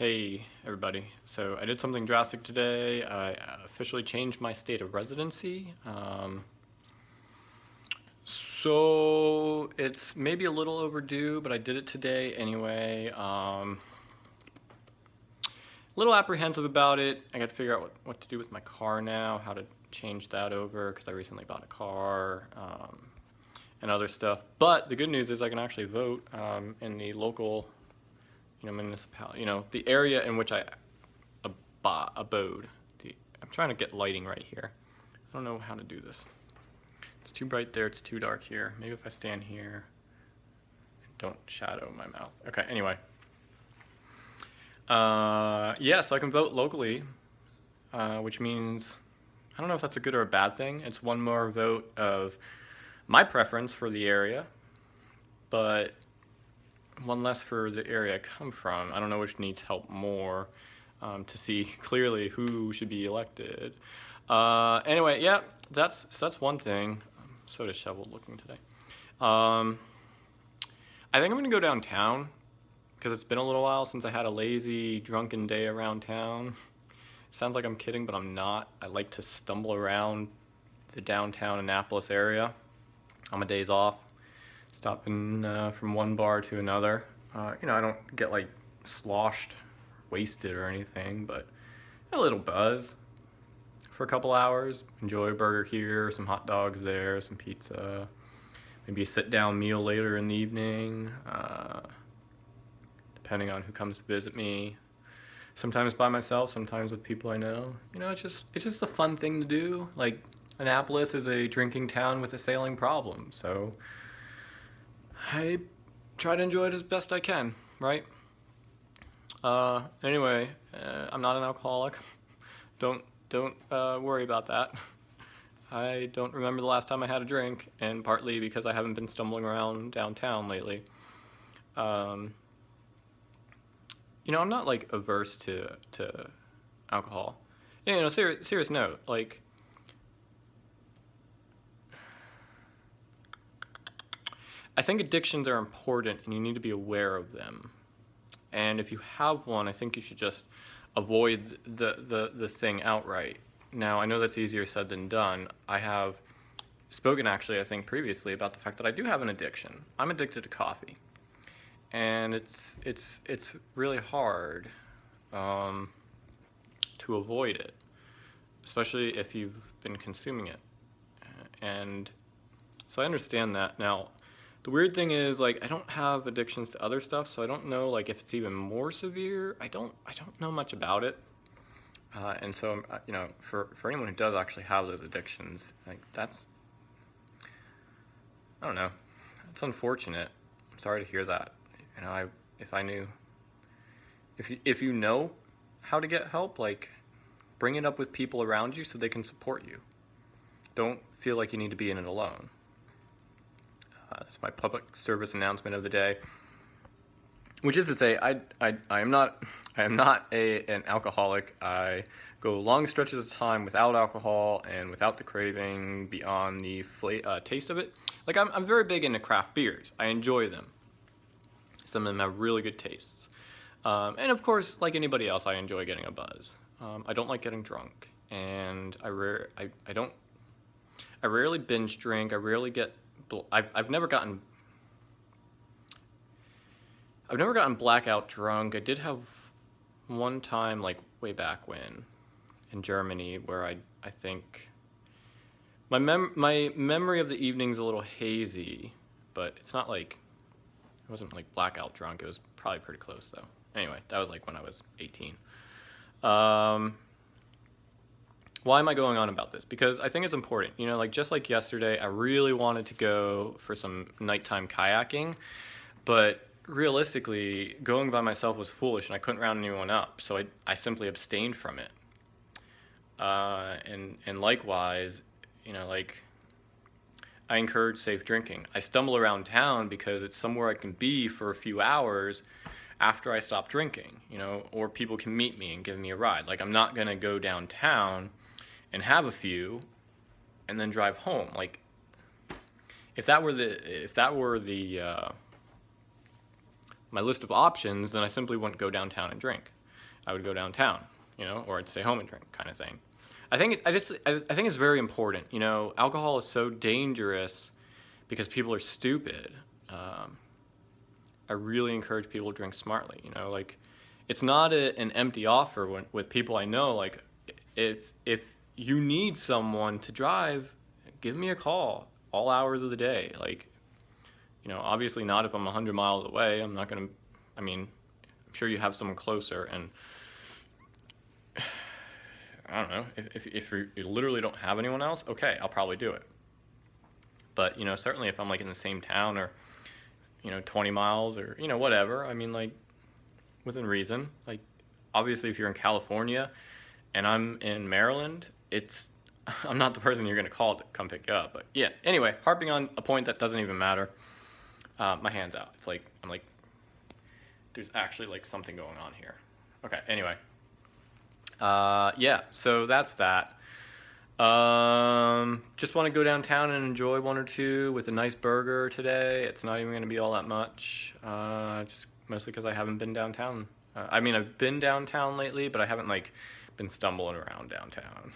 Hey everybody. So I did something drastic today. I officially changed my state of residency. So it's maybe a little overdue, but I did it today anyway. A little apprehensive about it. I got to figure out what to do with my car now, how to change that over because I recently bought a car and other stuff. But the good news is I can actually vote in the local, municipality, the area in which I abode. I'm trying to get lighting right here. I don't know how to do this. It's too bright there, it's too dark here. Maybe if I stand here and don't shadow my mouth. Okay, anyway. Yeah, so I can vote locally, which means, I don't know if that's a good or a bad thing. It's one more vote of my preference for the area, but one less for the area I come from. I don't know which needs help more to see clearly who should be elected. Anyway, yeah, that's one thing. I'm so disheveled looking today. I think I'm gonna go downtown because it's been a little while since I had a lazy, drunken day around town. Sounds like I'm kidding, but I'm not. I like to stumble around the downtown Annapolis area on my days off, stopping from one bar to another. I don't get like sloshed, wasted or anything, but a little buzz for a couple hours. Enjoy a burger here, some hot dogs there, some pizza, maybe a sit-down meal later in the evening, depending on who comes to visit me. Sometimes by myself, sometimes with people I know. It's just a fun thing to do. Like, Annapolis is a drinking town with a sailing problem, so I try to enjoy it as best I can, right? Anyway, I'm not an alcoholic. Don't worry about that. I don't remember the last time I had a drink, and partly because I haven't been stumbling around downtown lately. I'm not like averse to alcohol. Serious note, like I think addictions are important and you need to be aware of them. And if you have one, I think you should just avoid the thing outright. Now, I know that's easier said than done. I have spoken actually, I think previously about the fact that I do have an addiction. I'm addicted to coffee. And it's really hard to avoid it, especially if you've been consuming it. And so I understand that. Now, the weird thing is, like, I don't have addictions to other stuff, so I don't know, like, if it's even more severe. I don't know much about it. And so, for anyone who does actually have those addictions, like, I don't know, it's unfortunate. I'm sorry to hear that. If you know how to get help, like, bring it up with people around you so they can support you. Don't feel like you need to be in it alone. That's my public service announcement of the day. Which is to say, I am not an alcoholic. I go long stretches of time without alcohol and without the craving beyond the taste of it. Like, I'm very big into craft beers. I enjoy them. Some of them have really good tastes. And of course, like anybody else, I enjoy getting a buzz. I don't like getting drunk, and I rarely binge drink. I rarely get. I've never gotten blackout drunk. I did have one time, like way back when, in Germany, where I think my memory of the evening's a little hazy, but it's not like it wasn't like blackout drunk. It was probably pretty close though. Anyway, that was like when I was 18. Why am I going on about this? Because I think it's important. Just like yesterday, I really wanted to go for some nighttime kayaking, but realistically, going by myself was foolish and I couldn't round anyone up, so I simply abstained from it. And likewise, I encourage safe drinking. I stumble around town because it's somewhere I can be for a few hours after I stop drinking, or people can meet me and give me a ride. Like, I'm not gonna go downtown and have a few and then drive home. Like, if that were my list of options, then I simply wouldn't go downtown and drink. I would go downtown, or I'd stay home and drink, kind of thing. I think I think it's very important. Alcohol is so dangerous because people are stupid. I really encourage people to drink smartly. Like it's not an empty offer with people I know. Like if you need someone to drive, give me a call all hours of the day. Like obviously not if I'm 100 miles away. I'm not gonna. I mean, I'm sure you have someone closer, and I don't know if you literally don't have anyone else. Okay, I'll probably do it. But certainly if I'm like in the same town or 20 miles or whatever. I mean, like within reason. Like obviously if you're in California and I'm in Maryland, I'm not the person you're gonna call to come pick you up. But yeah, anyway, harping on a point that doesn't even matter. My hand's out. It's like I'm like there's actually like something going on here. Okay, anyway. Yeah, so that's that. Just want to go downtown and enjoy one or two with a nice burger today. It's not even going to be all that much. Just mostly because I haven't been downtown. I mean, I've been downtown lately, but I haven't like been stumbling around downtown.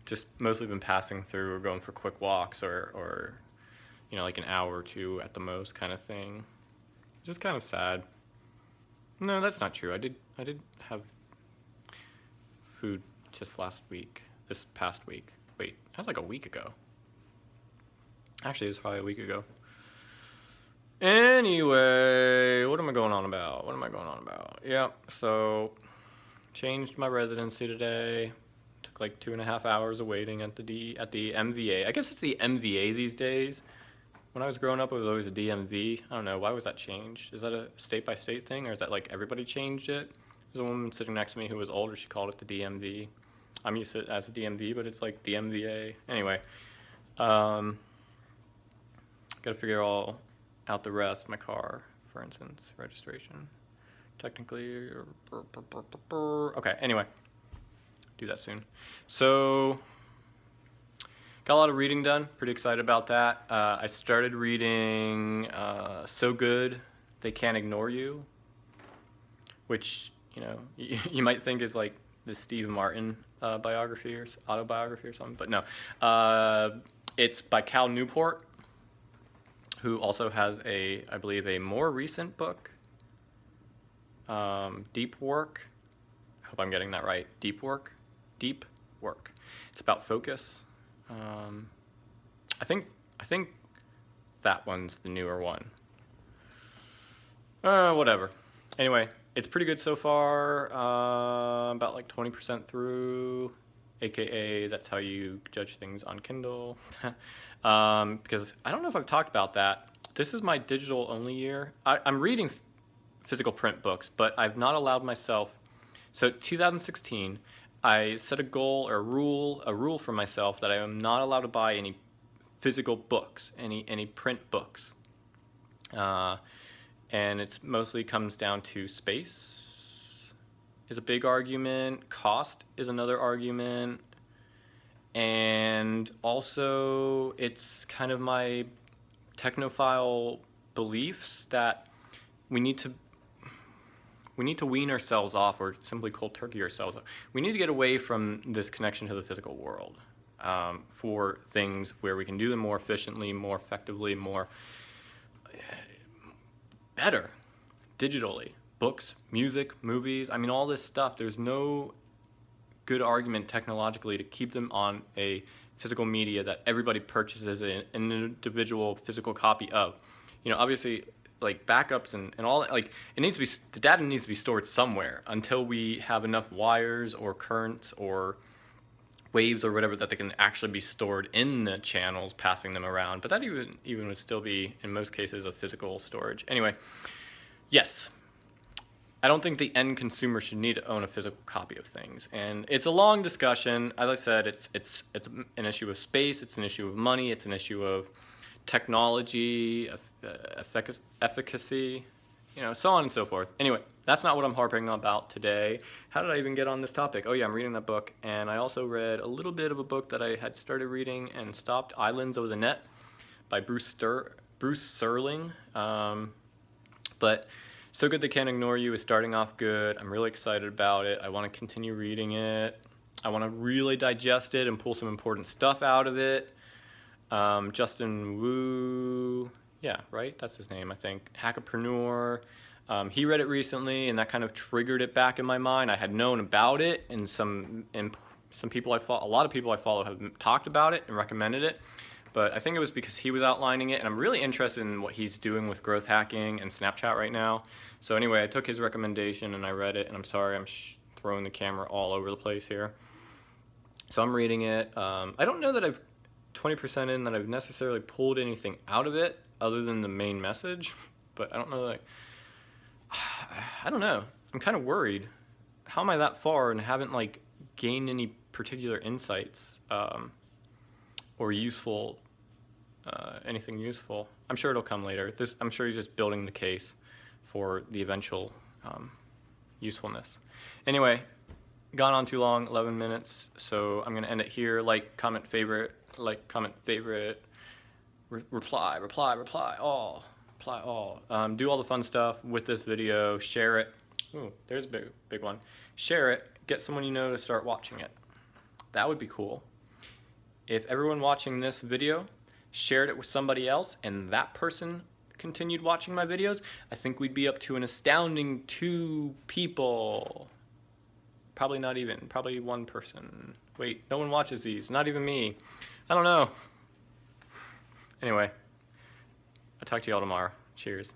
Just mostly been passing through or going for quick walks or like an hour or two at the most kind of thing. Just kind of sad. No, that's not true. I did have food just this past week. Wait, that was like a week ago. Actually, it was probably a week ago. Anyway, what am I going on about? Yeah, so changed my residency today. Took like 2.5 hours of waiting at the MVA. I guess it's the MVA these days. When I was growing up, it was always a DMV. I don't know, why was that changed? Is that a state-by-state thing, or is that like everybody changed it? There's a woman sitting next to me who was older. She called it the DMV. I'm used to it as a DMV, but it's like the MVA. Anyway, got to figure all out the rest. My car, for instance, registration, technically. Okay, anyway, do that soon. So, got a lot of reading done. Pretty excited about that. I started reading So Good They Can't Ignore You, which you might think is like the Steve Martin biography or autobiography or something, but no. It's by Cal Newport, who also has I believe a more recent book, Deep Work. I hope I'm getting that right. Deep Work. It's about focus. I think that one's the newer one. Whatever. Anyway, it's pretty good so far. About like 20% through, aka that's how you judge things on Kindle. Because I don't know if I've talked about that. This is my digital only year. I'm reading physical print books, but I've not allowed myself. So 2016, I set a goal or a rule for myself that I am not allowed to buy any physical books, any print books. And it mostly comes down to space is a big argument. Cost is another argument. And also it's kind of my technophile beliefs that we need to wean ourselves off, or simply cold turkey ourselves off. We need to get away from this connection to the physical world for things where we can do them more efficiently, more effectively, better digitally. Books, music, movies, I mean all this stuff, there's no good argument technologically to keep them on a physical media that everybody purchases an individual physical copy of. Obviously like backups and all that, like the data needs to be stored somewhere until we have enough wires or currents or waves or whatever that they can actually be stored in the channels, passing them around. But that even would still be, in most cases, a physical storage. Anyway, yes, I don't think the end consumer should need to own a physical copy of things. And it's a long discussion. As I said, it's an issue of space, it's an issue of money, it's an issue of technology, efficacy, so on and so forth. Anyway, that's not what I'm harping about today. How did I even get on this topic? Oh yeah, I'm reading that book, and I also read a little bit of a book that I had started reading and stopped, Islands of the Net by Bruce Serling. But So Good They Can't Ignore You is starting off good. I'm really excited about it. I want to continue reading it. I want to really digest it and pull some important stuff out of it. Justin Wu, yeah, right? That's his name, I think. Hackapreneur. He read it recently, and that kind of triggered it back in my mind. I had known about it, and some people I follow, a lot of people I follow have talked about it and recommended it. But I think it was because he was outlining it, and I'm really interested in what he's doing with growth hacking and Snapchat right now. So anyway, I took his recommendation and I read it, and I'm sorry I'm throwing the camera all over the place here. So I'm reading it. I don't know that I've 20% in that I've necessarily pulled anything out of it other than the main message, but I don't know, like, I don't know. I'm kind of worried. How am I that far and haven't like gained any particular insights or useful, anything useful? I'm sure it'll come later. I'm sure he's just building the case for the eventual usefulness. Anyway, gone on too long, 11 minutes, so I'm gonna end it here. Like, comment, favorite, reply all. Do all the fun stuff with this video, share it. Ooh, there's a big one. Share it, get someone you know to start watching it. That would be cool. If everyone watching this video shared it with somebody else and that person continued watching my videos, I think we'd be up to an astounding 2 people. Probably not even, probably 1 person. Wait, no one watches these, not even me. I don't know. Anyway, I'll talk to y'all tomorrow. Cheers.